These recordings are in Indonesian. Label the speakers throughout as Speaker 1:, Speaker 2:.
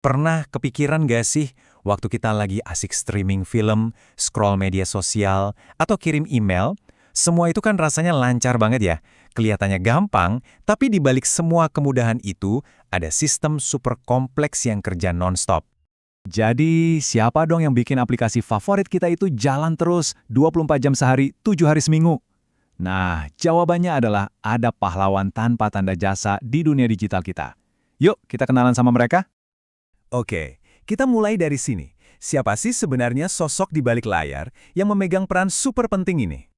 Speaker 1: Pernah kepikiran gak sih, waktu kita lagi asik streaming film, scroll media sosial, atau kirim email, semua itu kan rasanya lancar banget ya. Kelihatannya gampang, tapi di balik semua kemudahan itu, ada sistem super kompleks yang kerja nonstop.
Speaker 2: Jadi, siapa dong yang bikin aplikasi favorit kita itu jalan terus 24 jam sehari, 7 hari seminggu? Nah, jawabannya adalah ada pahlawan tanpa tanda jasa di dunia digital kita. Yuk, kita kenalan sama mereka.
Speaker 1: Oke, kita mulai dari sini. Siapa sih sebenarnya sosok di balik layar yang memegang peran super penting ini?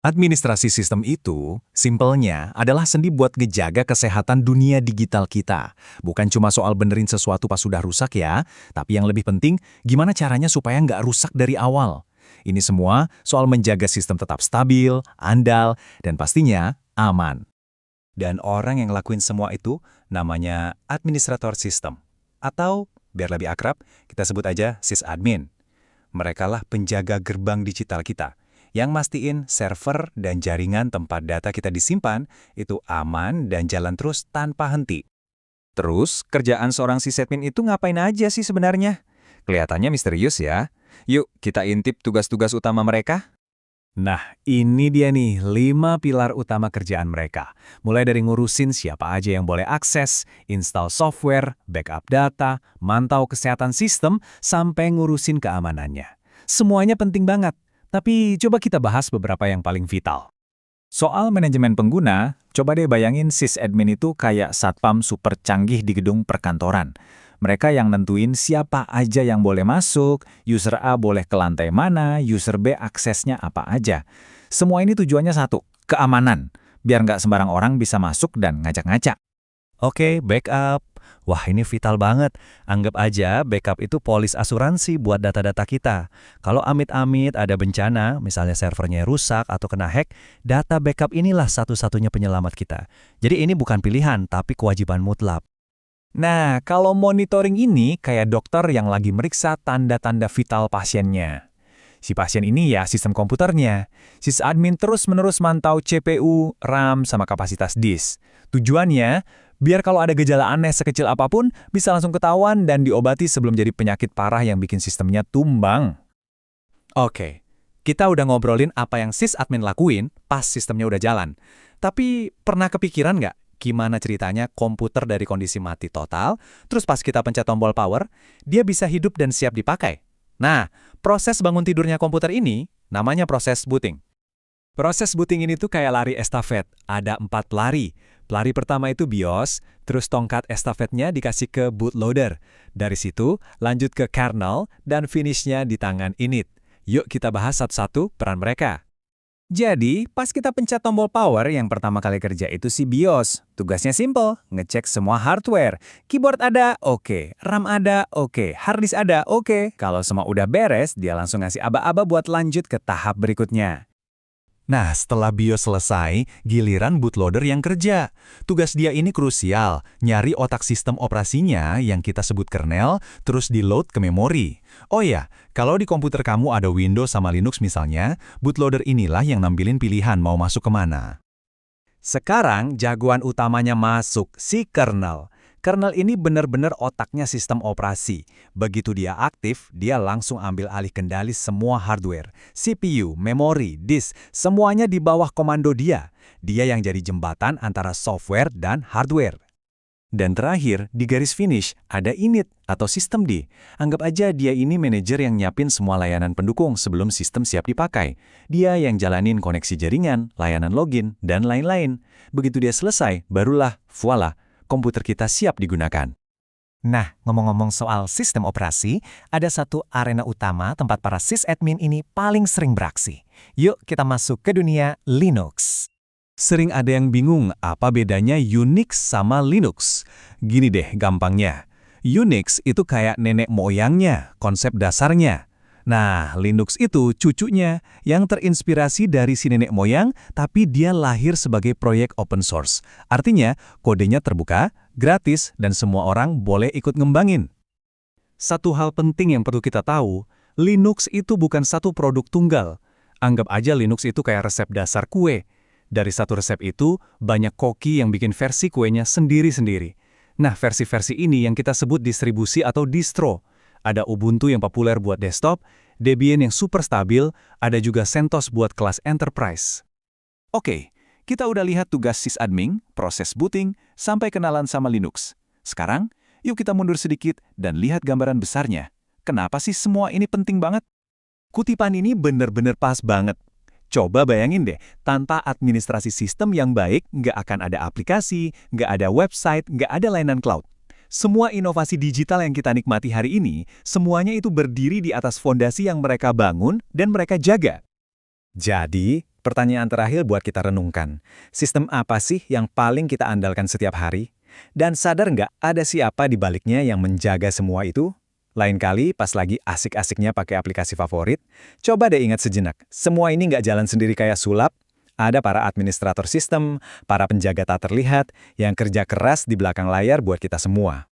Speaker 1: Administrasi sistem itu, simpelnya, adalah sendi buat ngejaga kesehatan dunia digital kita. Bukan cuma soal benerin sesuatu pas sudah rusak ya, tapi yang lebih penting, gimana caranya supaya nggak rusak dari awal. Ini semua soal menjaga sistem tetap stabil, andal, dan pastinya aman. Dan orang yang lakuin semua itu namanya administrator sistem. Atau, biar lebih akrab, kita sebut aja sysadmin. Merekalah penjaga gerbang digital kita, yang mastiin server dan jaringan tempat data kita disimpan itu aman dan jalan terus tanpa henti. Terus, kerjaan seorang sysadmin itu ngapain aja sih sebenarnya? Kelihatannya misterius ya. Yuk, kita intip tugas-tugas utama mereka. Nah, ini dia nih 5 pilar utama kerjaan mereka. Mulai dari ngurusin siapa aja yang boleh akses, install software, backup data, mantau kesehatan sistem, sampai ngurusin keamanannya. Semuanya penting banget. Tapi coba kita bahas beberapa yang paling vital. Soal manajemen pengguna, coba deh bayangin sysadmin itu kayak satpam super canggih di gedung perkantoran. Mereka yang nentuin siapa aja yang boleh masuk, user A boleh ke lantai mana, user B aksesnya apa aja. Semua ini tujuannya satu, keamanan, biar nggak sembarang orang bisa masuk dan ngacak-ngacak. Oke, backup. Wah, ini vital banget. Anggap aja backup itu polis asuransi buat data-data kita. Kalau amit-amit ada bencana, misalnya servernya rusak atau kena hack, data backup inilah satu-satunya penyelamat kita. Jadi ini bukan pilihan, tapi kewajiban mutlak. Nah, kalau monitoring ini kayak dokter yang lagi meriksa tanda-tanda vital pasiennya. Si pasien ini ya sistem komputernya. Sysadmin terus-menerus mantau CPU, RAM, sama kapasitas disk. Tujuannya, biar kalau ada gejala aneh sekecil apapun, bisa langsung ketahuan dan diobati sebelum jadi penyakit parah yang bikin sistemnya tumbang. Oke, kita udah ngobrolin apa yang sysadmin lakuin pas sistemnya udah jalan. Tapi pernah kepikiran nggak gimana ceritanya komputer dari kondisi mati total, terus pas kita pencet tombol power, dia bisa hidup dan siap dipakai? Nah, proses bangun tidurnya komputer ini namanya proses booting. Proses booting ini tuh kayak lari estafet, ada 4 pelari. Pelari pertama itu BIOS, terus tongkat estafetnya dikasih ke bootloader. Dari situ, lanjut ke kernel, dan finishnya di tangan init. Yuk kita bahas satu-satu peran mereka. Jadi, pas kita pencet tombol power, yang pertama kali kerja itu si BIOS. Tugasnya simple, ngecek semua hardware. Keyboard ada, oke. RAM ada, oke. Harddisk ada, oke. Kalau semua udah beres, dia langsung ngasih aba-aba buat lanjut ke tahap berikutnya. Nah, setelah BIOS selesai, giliran bootloader yang kerja. Tugas dia ini krusial, nyari otak sistem operasinya yang kita sebut kernel, terus di-load ke memori. Oh ya, kalau di komputer kamu ada Windows sama Linux misalnya, bootloader inilah yang nampilin pilihan mau masuk kemana. Sekarang, jagoan utamanya masuk, si kernel. Kernel ini benar-benar otaknya sistem operasi. Begitu dia aktif, dia langsung ambil alih kendali semua hardware. CPU, memori, disk, semuanya di bawah komando dia. Dia yang jadi jembatan antara software dan hardware. Dan terakhir, di garis finish, ada init atau sistem D. Anggap aja dia ini manajer yang nyiapin semua layanan pendukung sebelum sistem siap dipakai. Dia yang jalanin koneksi jaringan, layanan login, dan lain-lain. Begitu dia selesai, barulah, voila, komputer kita siap digunakan. Nah, ngomong-ngomong soal sistem operasi, ada satu arena utama tempat para sysadmin ini paling sering beraksi. Yuk kita masuk ke dunia Linux. Sering ada yang bingung apa bedanya Unix sama Linux. Gini deh gampangnya. Unix itu kayak nenek moyangnya, konsep dasarnya. Nah, Linux itu cucunya yang terinspirasi dari si nenek moyang, tapi dia lahir sebagai proyek open source. Artinya, kodenya terbuka, gratis, dan semua orang boleh ikut ngembangin. Satu hal penting yang perlu kita tahu, Linux itu bukan satu produk tunggal. Anggap aja Linux itu kayak resep dasar kue. Dari satu resep itu, banyak koki yang bikin versi kuenya sendiri-sendiri. Nah, versi-versi ini yang kita sebut distribusi atau distro. Ada Ubuntu yang populer buat desktop, Debian yang super stabil, ada juga CentOS buat kelas enterprise. Oke, kita udah lihat tugas sysadmin, proses booting, sampai kenalan sama Linux. Sekarang, yuk kita mundur sedikit dan lihat gambaran besarnya. Kenapa sih semua ini penting banget? Kutipan ini bener-bener pas banget. Coba bayangin deh, tanpa administrasi sistem yang baik, nggak akan ada aplikasi, nggak ada website, nggak ada layanan cloud. Semua inovasi digital yang kita nikmati hari ini, semuanya itu berdiri di atas fondasi yang mereka bangun dan mereka jaga. Jadi, pertanyaan terakhir buat kita renungkan. Sistem apa sih yang paling kita andalkan setiap hari? Dan sadar nggak ada siapa di baliknya yang menjaga semua itu? Lain kali, pas lagi asik-asiknya pakai aplikasi favorit, coba deh ingat sejenak, semua ini nggak jalan sendiri kayak sulap. Ada para administrator sistem, para penjaga tak terlihat, yang kerja keras di belakang layar buat kita semua.